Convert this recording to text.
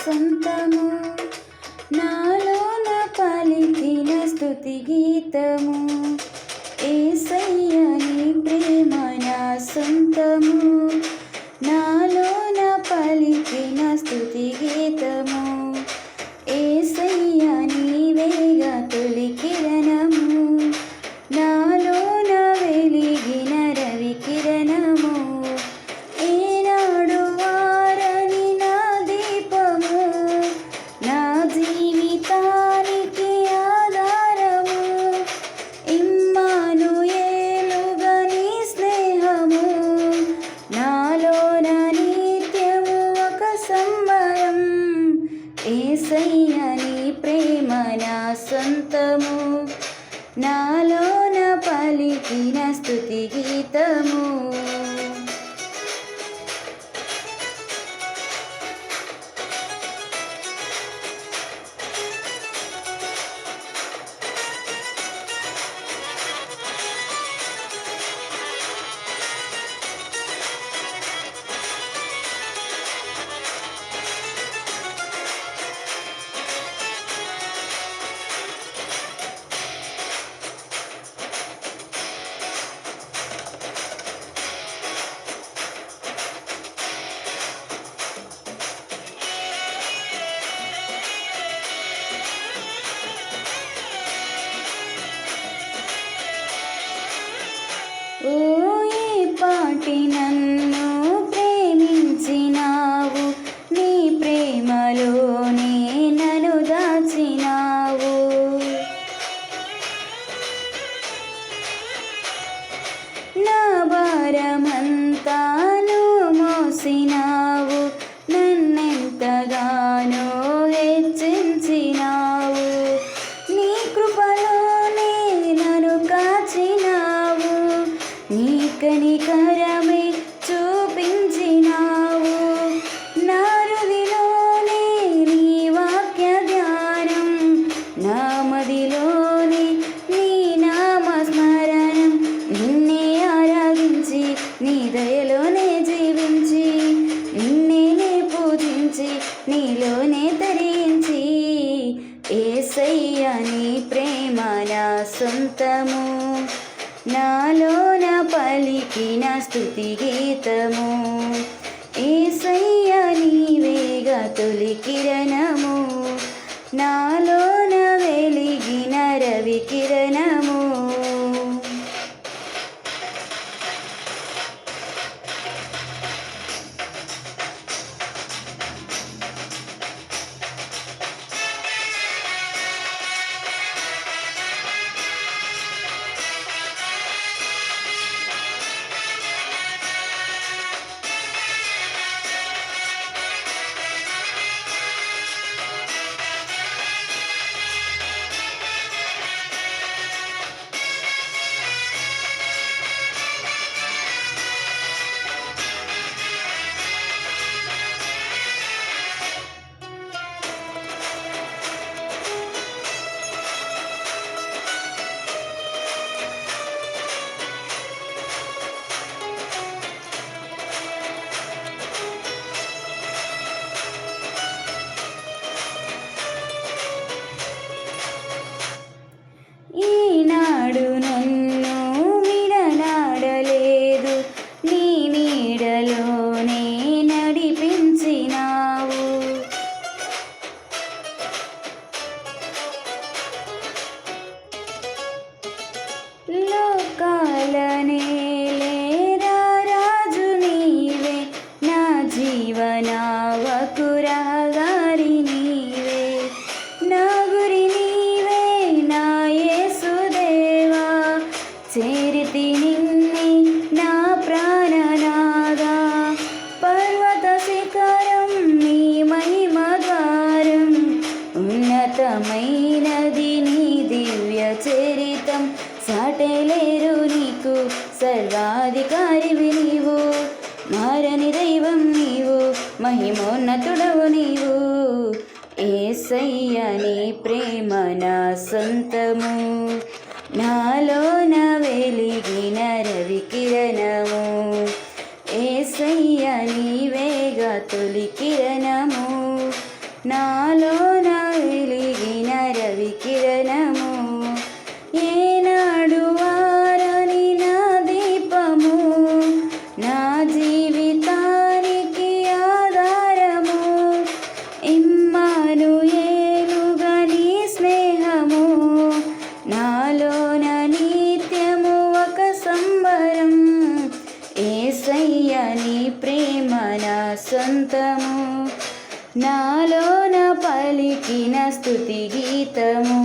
సొంతము, నాలోన పలికిన స్తుతి గీతము. యేసయ్య నీ ప్రేమ నా సొంతము, నాలోన పలికిన స్తుతి గీతము. యేసయ్య నీవేగా తొలి కిరణము, నాలోన వెలిగిన రవి కిరణము. ఏనాడు వారని నా దీపము, నా జీవితానికి ఆధారము. ఇమ్మానుయేలుగా నీ స్నేహము, నాలోన నిత్యము ఒక సంబరం. యేసయ్య నీ ప్రేమ నా సొంతము, నాలోన పలికిన స్తుతి గీతము. ఓ ఈ పాటి నన్ను ప్రేమించినావు, నీ ప్రేమలోనే నన్ను దాచినావు. నా భారమంతా నువ్వు మోసినావు, నన్నెంతగానో హెచ్చించినావు. నీ కృపలోనే నన్ను కాచినావు, నీ కనికరమే చూపించినావు. నా హృదిలోనే నీ వాక్య ధ్యానం, నా మదిలోనే నీ నామస్మరణం. నిన్నే ఆరాధించి నీ దయలోనే జీవించి, నిన్నే పూజించి నీలోనే తరించి. యేసయ్య నీ ప్రేమ నా సొంతము, నాలోన పలికిన స్తుతి గీతము. యేసయ్య నీవేగా తొలి కిరణము, నాలోన వెలిగిన రవి కిరణము. ఈనాడు నన్ను విడనాడలేదు, నీ నీడలోనే నడిపించినావు. లోకాల నేలేరా రాజు నీవే, నా జీవనావకు రహదారి నీవే. నా గురి నీవే నా యేసుదేవా, చేరితి నిన్నే నా ప్రాణనాదా. పర్వత శిఖరం నీ మహిమ ద్వారం, ఉన్నతమైనది నీ దివ్య చరితం. సాటేలేరు నీకు సర్వాధికారివి నీవు, మారని దైవం నీవు, మహిమోన్నతుడవు నీవు. యేసయ్య నీ ప్రేమ నా సొంతము, నాలోన వెలిగిన రవి కిరణము. యేసయ్య నీవేగా తొలి కిరణము, నాలోన వెలిగిన రవి కిరణము, ఏనాడు వారని నా దీపము, నా జీవితానికి ఆధారము, ఇమ్మానుయేలుగా నీ స్నేహము, నాలోన నిత్యము ఒక సంబరం, యేసయ్య నీ ప్రేమ నా సొంతము, నాలోన పలికిన స్తుతి గీతము.